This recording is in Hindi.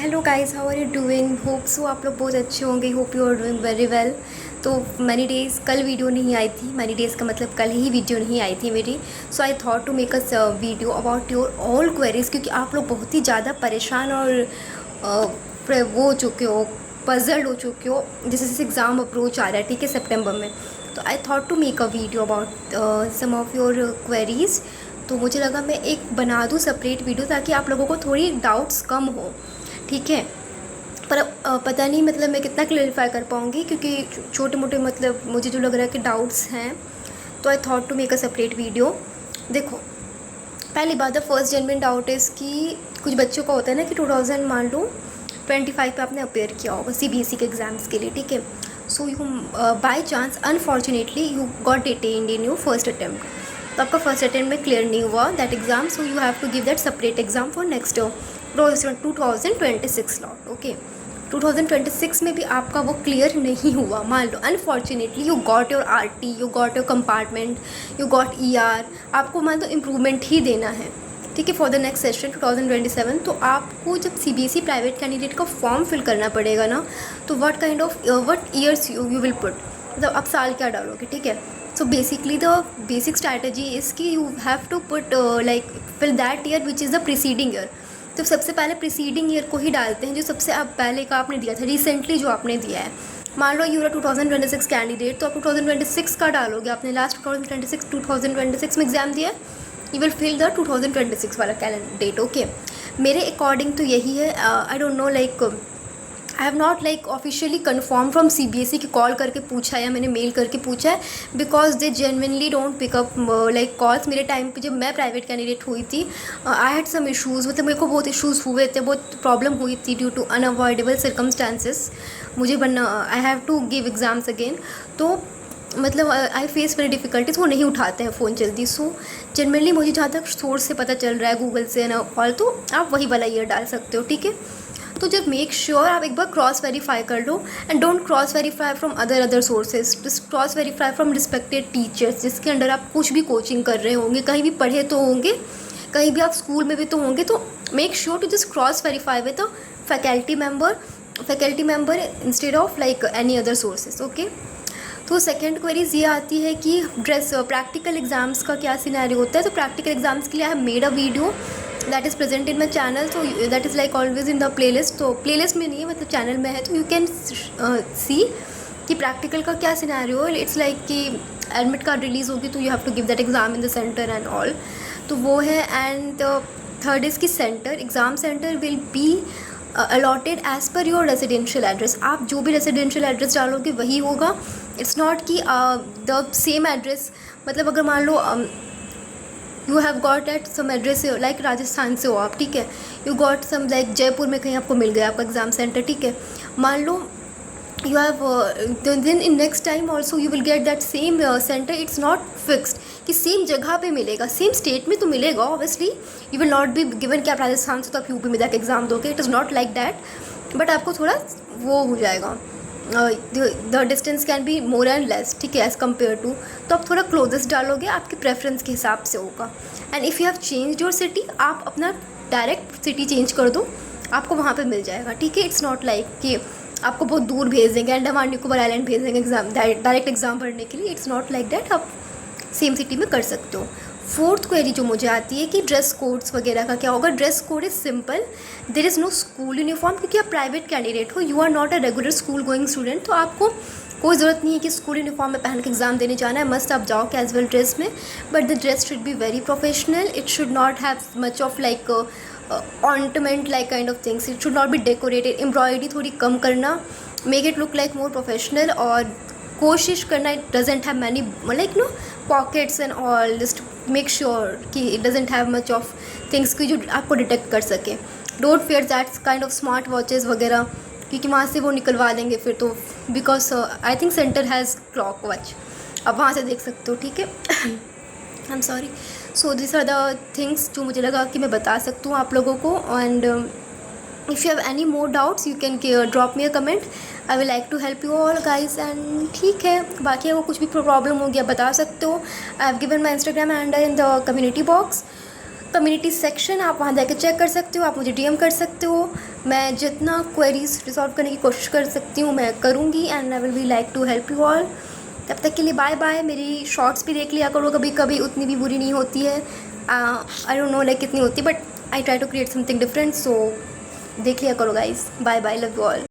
Hello guys, how are you doing? Hope so आप लोग बहुत अच्छे होंगे। Hope you are doing very well. तो मैनी डेज़ कल वीडियो नहीं आई थी। मैनी डेज़ का मतलब कल ही वीडियो नहीं आई थी मेरी। So I thought to make a video about your all queries, क्योंकि आप लोग बहुत ही ज़्यादा परेशान और वो हो चुके हो, पजल्ड हो चुके हो जैसे जैसे एग्ज़ाम अप्रोच आ रहा है, ठीक है, सितंबर में। तो I thought to make a video about some of your queries. तो मुझे लगा मैं एक बना दूँ सेपरेट वीडियो ताकि आप लोगों को थोड़ी डाउट्स कम हो, ठीक है। पर पता नहीं मतलब मैं कितना क्लेरिफाई कर पाऊँगी, क्योंकि छोटे मोटे मतलब मुझे जो लग रहा है कि डाउट्स हैं। तो I thought to make a separate video. देखो, पहली बात, the first genuine doubt is कि कुछ बच्चों का होता है ना कि 2000 मान लो 25 पे आपने अपेयर किया होगा सीबीएसई के एग्ज़ाम्स के लिए, ठीक है। So you by chance unfortunately you got detained in your first attempt. तो आपका फर्स्ट अटैम्प्ट में क्लियर नहीं हुआ that exam, so you have to give that separate exam for next 2026 lot, okay. 2026 में भी आपका वो क्लियर नहीं हुआ, मान लो unfortunately you got your RT, you got your compartment, you got ER, आपको मान लो इम्प्रूवमेंट ही देना है, ठीक है, फॉर द नेक्स्ट सेशन 2027। तो आपको जब सीबीएसई प्राइवेट कैंडिडेट का फॉर्म फिल करना पड़ेगा ना, तो what kind of what years you will put, मतलब आप साल क्या डालोगे, ठीक है। So basically the basic strategy is कि you have to put like fill that year which is the preceding year. तो सबसे पहले प्रीसीडिंग ईयर को ही डालते हैं जो सबसे आप पहले का आपने दिया था, रिसेंटली जो आपने दिया है। मान लो यू आर 2026 कैंडिडेट, तो आप 2026 का डालोगे, आपने लास्ट 2026 में एग्जाम दिया है, यू विल फिल द 2026 वाला कैंडिडेट, ओके। मेरे अकॉर्डिंग तो यही है। I don't know, like I have not like officially confirm from CBSE की कॉल करके पूछा है या मैंने मेल करके पूछा है, because they genuinely don't pickup like calls. मेरे टाइम पे जब मैं प्राइवेट कैंडिडेट हुई थी, आई हैड सम इशूज़, मतलब मेरे को बहुत इशूज़ हुए थे, बहुत प्रॉब्लम हुई थी ड्यू टू अनअवॉइडेबल सर्कमस्टांसिस। मुझे बनना, I have to give exams again, तो मतलब आई फेस वेरी डिफ़िकल्टीज, वो नहीं उठाते हैं फ़ोन जल्दी। सो जनरली मुझे जहाँ तक सोर्स से पता चल रहा है गूगल से ना ऑल, तो आप वही वाला ईयर डाल सकते हो, ठीक है। तो जब मेक श्योर आप एक बार क्रॉस वेरीफाई कर लो, and don't cross verify from other sources, just cross verify from respected teachers जिसके अंडर आप कुछ भी कोचिंग कर रहे होंगे, कहीं भी पढ़े तो होंगे, कहीं भी आप स्कूल में भी तो होंगे। तो make sure to just cross verify with a faculty member instead of like any other sources, okay. तो सेकेंड क्वेरीज ये आती है कि प्रैक्टिकल एग्जाम्स का क्या सिनेरियो होता है। तो प्रैक्टिकल एग्जाम्स के लिए I have made a video that is present in my channel, तो that is like always in the playlist. तो प्लेलिस्ट में नहीं है, मतलब चैनल में है, तो यू कैन सी कि प्रैक्टिकल का क्या सिनेरियो है। इट्स लाइक कि एडमिट कार्ड रिलीज़ होगी तो you have to give that exam in the centre and all, तो वो है। एंड थर्ड इज़ की exam centre will be allotted as per your residential address. आप जो भी रेजिडेंशियल एड्रेस डालोगे वही होगा। इट्स नॉट कि द सेम एड्रेस, मतलब अगर मान लो you have got at some address like Rajasthan से हो आप, ठीक है, you got some like Jaipur में कहीं आपको मिल गया आपका एग्ज़ाम सेंटर, ठीक है, मान लो you have then in next time also you will get that same center. It's not fixed कि सेम जगह पे मिलेगा, सेम स्टेट में तो मिलेगा obviously. You will not be given कि आप राजस्थान से तो आप यूपी में जाकर एग्ज़ाम दोगे, it is not like that. But आपको थोड़ा वो हो जाएगा, the distance can be more and less, ठीक है, एज़ कम्पेयर टू। तो आप थोड़ा क्लोजेस्ट डालोगे, आपके प्रेफरेंस के हिसाब से होगा। And if you have change your city, आप अपना डायरेक्ट सिटी चेंज कर दो, आपको वहाँ पे मिल जाएगा, ठीक है। इट्स नॉट लाइक कि आपको बहुत दूर भेज देंगे, अंडमान निकोबार आइलैंड भेज देंगे एग्ज़ाम डायरेक्ट एग्ज़ाम पढ़ने के लिए। इट्स नॉट लाइक दैट, आप सेम सिटी में कर सकते हो। फोर्थ क्वेरी जो मुझे आती है कि ड्रेस कोड्स वगैरह का क्या होगा। Dress code is simple, there is no school uniform, क्योंकि आप प्राइवेट कैंडिडेट हो, you are not a regular school going student, तो आपको कोई ज़रूरत नहीं है कि स्कूल यूनिफॉर्म में पहन के एग्ज़ाम देने जाना है। मस्ट आप जाओ कैजुअल ड्रेस में, but the dress should be very professional, it should not have much of like ornament like kind of things, it should not be decorated, embroidery थोड़ी कम करना, make it look like more professional, और कोशिश करना it doesn't have many like no pockets and all, just make sure कि it doesn't have much of things की जो आपको डिटेक्ट कर सके। Don't fair that kind of smart watches वगैरह, क्योंकि वहाँ से वो निकलवा देंगे फिर तो, because I think centre has clock watch, आप वहाँ से देख सकते हो, ठीक है। I am sorry. So this are the things जो मुझे लगा कि मैं बता सकती हूँ आप लोगों को। And if you have any more doubts you can drop me a comment. I will like to help you all guys, and ठीक है, बाकी अगर कुछ भी प्रॉब्लम हो गया बता सकते हो। I have given my Instagram handle in the community box, community section, आप वहाँ जाकर चेक कर सकते हो, आप मुझे DM कर सकते हो। मैं जितना क्वेरीज रिजॉल्व करने की कोशिश कर सकती हूँ मैं करूँगी, and I will be like to help you all. तब तक के लिए बाय बाय। मेरी शॉर्ट्स भी देख लिया करो कभी कभी, उतनी भी बुरी नहीं होती है। आई डोंट नो लाइक कितनी होती, but I try to create something different, so देख लिया करो guys. Bye bye, love you all.